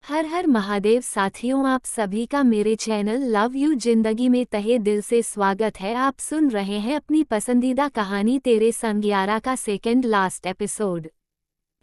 हर हर महादेव साथियों, आप सभी का मेरे चैनल लव यू जिंदगी में तहे दिल से स्वागत है। आप सुन रहे हैं अपनी पसंदीदा कहानी तेरे संग 11 का सेकंड लास्ट एपिसोड।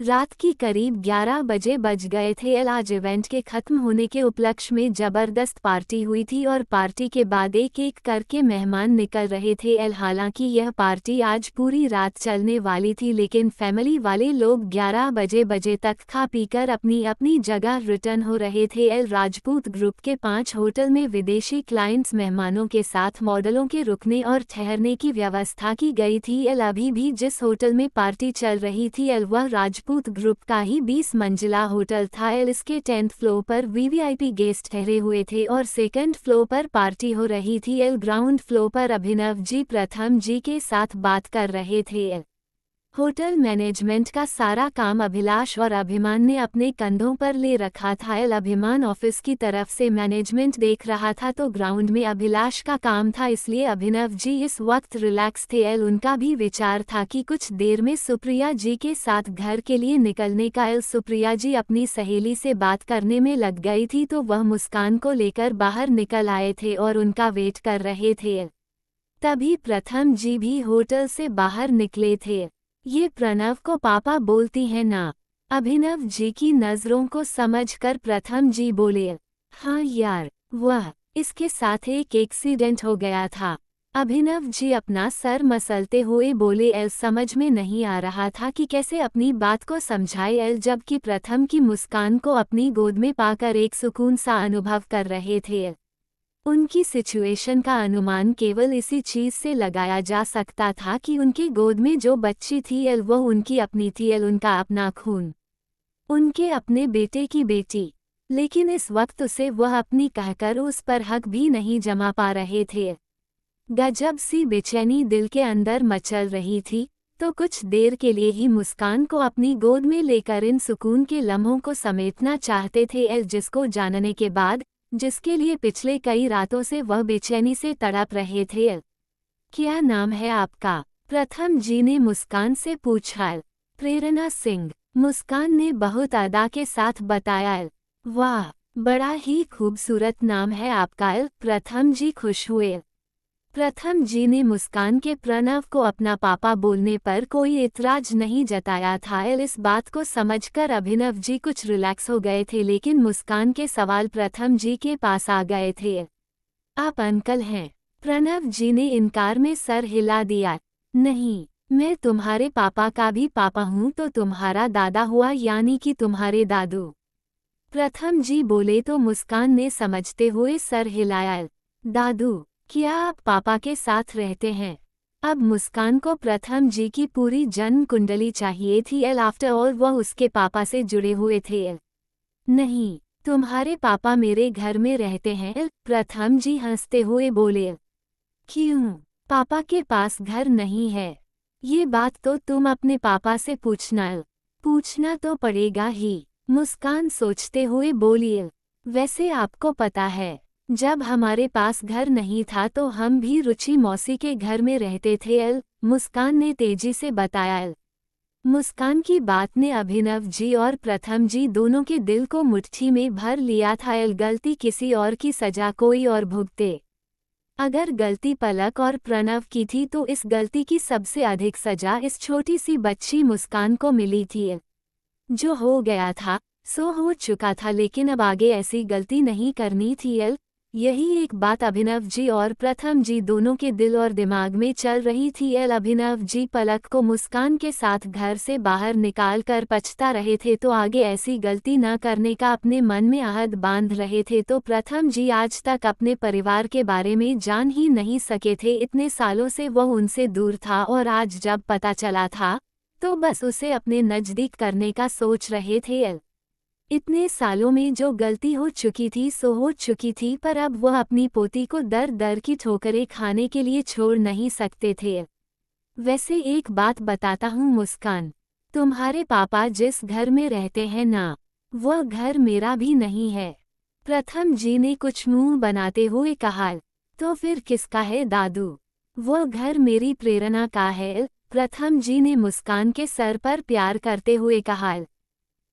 रात की करीब 11 बजे बज गए थे। आज इवेंट के खत्म होने के उपलक्ष्य में जबरदस्त पार्टी हुई थी और पार्टी के बाद एक एक करके मेहमान निकल रहे थे। हालांकि यह पार्टी आज पूरी रात चलने वाली थी, लेकिन फैमिली वाले लोग 11 बजे तक खा पीकर अपनी अपनी जगह रिटर्न हो रहे थे। राजपूत ग्रुप के 5 होटल में विदेशी क्लाइंट्स मेहमानों के साथ मॉडलों के रुकने और ठहरने की व्यवस्था की गई थी। अभी भी जिस होटल में पार्टी चल रही थी वह राजपूत ग्रुप का ही 20 मंजिला होटल था। इसके 10th फ्लोर पर वीवीआईपी गेस्ट ठहरे हुए थे और सेकंड फ्लोर पर पार्टी हो रही थी। ग्राउंड फ्लोर पर अभिनव जी प्रथम जी के साथ बात कर रहे थे। होटल मैनेजमेंट का सारा काम अभिलाष और अभिमान ने अपने कंधों पर ले रखा था। अभिमान ऑफिस की तरफ से मैनेजमेंट देख रहा था तो ग्राउंड में अभिलाष का काम था, इसलिए अभिनव जी इस वक्त रिलैक्स थे। उनका भी विचार था कि कुछ देर में सुप्रिया जी के साथ घर के लिए निकलने का। सुप्रिया जी अपनी सहेली से बात करने में लग गई थी तो वह मुस्कान को लेकर बाहर निकल आए थे और उनका वेट कर रहे थे। तभी प्रथम जी भी होटल से बाहर निकले थे। ये प्रणव को पापा बोलती है ना? अभिनव जी की नजरों को समझकर प्रथम जी बोले, हाँ यार, वह इसके साथ एक एक्सीडेंट हो गया था। अभिनव जी अपना सर मसलते हुए बोले। समझ में नहीं आ रहा था कि कैसे अपनी बात को समझाए। जबकि प्रथम की मुस्कान को अपनी गोद में पाकर एक सुकून सा अनुभव कर रहे थे। उनकी सिचुएशन का अनुमान केवल इसी चीज से लगाया जा सकता था कि उनकी गोद में जो बच्ची थी वो उनकी अपनी थी, उनका अपना खून, उनके अपने बेटे की बेटी। लेकिन इस वक्त उसे वह अपनी कहकर उस पर हक भी नहीं जमा पा रहे थे। गजब सी बेचैनी दिल के अंदर मचल रही थी। तो कुछ देर के लिए ही मुस्कान को अपनी गोद में लेकर इन सुकून के लम्हों को समेटना चाहते थे, जिसको जानने के बाद, जिसके लिए पिछले कई रातों से वह बेचैनी से तड़प रहे थे। क्या नाम है आपका? प्रथम जी ने मुस्कान से पूछा। प्रेरणा सिंह, मुस्कान ने बहुत अदा के साथ बताया। वाह, बड़ा ही खूबसूरत नाम है आपका। प्रथम जी खुश हुए। प्रथम जी ने मुस्कान के प्रणव को अपना पापा बोलने पर कोई इतराज नहीं जताया था। इस बात को समझकर अभिनव जी कुछ रिलैक्स हो गए थे, लेकिन मुस्कान के सवाल प्रथम जी के पास आ गए थे। आप अंकल हैं? प्रणव जी ने इनकार में सर हिला दिया। नहीं, मैं तुम्हारे पापा का भी पापा हूँ, तो तुम्हारा दादा हुआ, यानी कि तुम्हारे दादू। प्रथम जी बोले तो मुस्कान ने समझते हुए सर हिलाया। दादू? क्या आप पापा के साथ रहते हैं? अब मुस्कान को प्रथम जी की पूरी जन्म कुंडली चाहिए थी। आफ्टर ऑल वह उसके पापा से जुड़े हुए थे। नहीं, तुम्हारे पापा मेरे घर में रहते हैं। प्रथम जी हंसते हुए बोले। क्यों, पापा के पास घर नहीं है? ये बात तो तुम अपने पापा से पूछना तो पड़ेगा ही। मुस्कान सोचते हुए बोली। वैसे आपको पता है, जब हमारे पास घर नहीं था तो हम भी रुचि मौसी के घर में रहते थे। मुस्कान ने तेजी से बताया। मुस्कान की बात ने अभिनव जी और प्रथम जी दोनों के दिल को मुट्ठी में भर लिया था। गलती किसी और की सजा कोई और भुगते। अगर गलती पलक और प्रणव की थी तो इस गलती की सबसे अधिक सजा इस छोटी सी बच्ची मुस्कान को मिली थी। जो हो गया था सो हो चुका था, लेकिन अब आगे ऐसी गलती नहीं करनी थी। यही एक बात अभिनव जी और प्रथम जी दोनों के दिल और दिमाग में चल रही थी। अभिनव जी पलक को मुस्कान के साथ घर से बाहर निकाल कर पछता रहे थे, तो आगे ऐसी गलती न करने का अपने मन में आहद बांध रहे थे। तो प्रथम जी आज तक अपने परिवार के बारे में जान ही नहीं सके थे। इतने सालों से वह उनसे दूर था और आज जब पता चला था तो बस उसे अपने नज़दीक करने का सोच रहे थे। इतने सालों में जो गलती हो चुकी थी सो हो चुकी थी, पर अब वह अपनी पोती को दर दर की ठोकरें खाने के लिए छोड़ नहीं सकते थे। वैसे एक बात बताता हूँ मुस्कान, तुम्हारे पापा जिस घर में रहते हैं ना, वह घर मेरा भी नहीं है। प्रथम जी ने कुछ मुंह बनाते हुए कहा। तो फिर किसका है दादू? वह घर मेरी प्रेरणा का है। प्रथम जी ने मुस्कान के सर पर प्यार करते हुए कहा।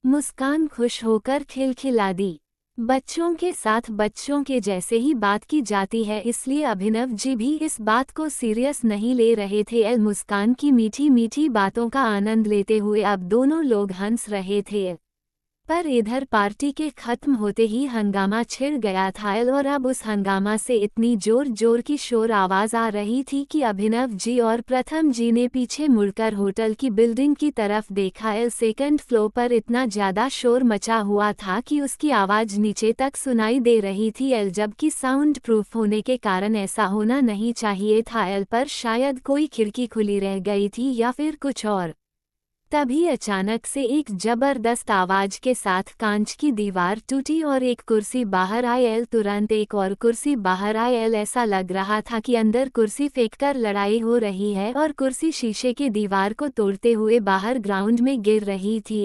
मुस्कान खुश होकर खिलखिला दी। बच्चों के साथ बच्चों के जैसे ही बात की जाती है, इसलिए अभिनव जी भी इस बात को सीरियस नहीं ले रहे थे। मुस्कान की मीठी मीठी बातों का आनंद लेते हुए अब दोनों लोग हंस रहे थे। पर इधर पार्टी के खत्म होते ही हंगामा छिड़ गया था और अब उस हंगामा से इतनी जोर जोर की शोर आवाज आ रही थी कि अभिनव जी और प्रथम जी ने पीछे मुड़कर होटल की बिल्डिंग की तरफ देखा। सेकंड फ्लोर पर इतना ज्यादा शोर मचा हुआ था कि उसकी आवाज नीचे तक सुनाई दे रही थी। जबकि साउंड प्रूफ होने के कारण ऐसा होना नहीं चाहिए था, पर शायद कोई खिड़की खुली रह गई थी या फिर कुछ और। तभी अचानक से एक जबरदस्त आवाज के साथ कांच की दीवार टूटी और एक कुर्सी बाहर आई। तुरंत एक और कुर्सी बाहर आई। ऐसा लग रहा था कि अंदर कुर्सी फेंककर लड़ाई हो रही है और कुर्सी शीशे की दीवार को तोड़ते हुए बाहर ग्राउंड में गिर रही थी।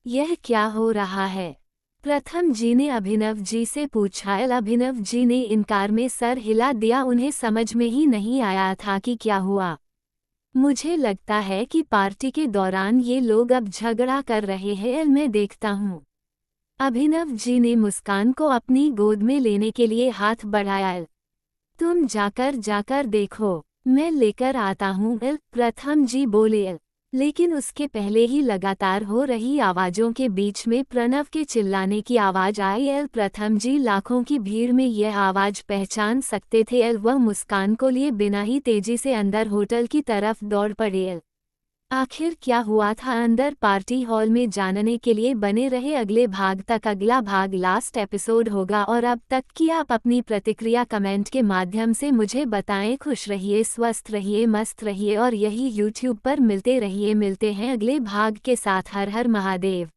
यह क्या हो रहा है? प्रथम जी ने अभिनव जी से पूछा। अभिनव जी ने इनकार में सर हिला दिया। उन्हें समझ में ही नहीं आया था कि क्या हुआ। मुझे लगता है कि पार्टी के दौरान ये लोग अब झगड़ा कर रहे हैं, मैं देखता हूँ। अभिनव जी ने मुस्कान को अपनी गोद में लेने के लिए हाथ बढ़ाया। तुम जाकर देखो, मैं लेकर आता हूँ, प्रथम जी बोले। लेकिन उसके पहले ही लगातार हो रही आवाजों के बीच में प्रणव के चिल्लाने की आवाज आई। प्रथम जी लाखों की भीड़ में यह आवाज पहचान सकते थे। वह मुस्कान को लिए बिना ही तेजी से अंदर होटल की तरफ दौड़ पड़े। आखिर क्या हुआ था अंदर पार्टी हॉल में, जानने के लिए बने रहे अगले भाग तक। अगला भाग लास्ट एपिसोड होगा और अब तक की आप अपनी प्रतिक्रिया कमेंट के माध्यम से मुझे बताएं। खुश रहिए, स्वस्थ रहिए, मस्त रहिए और यही यूट्यूब पर मिलते रहिए। मिलते हैं अगले भाग के साथ। हर हर महादेव।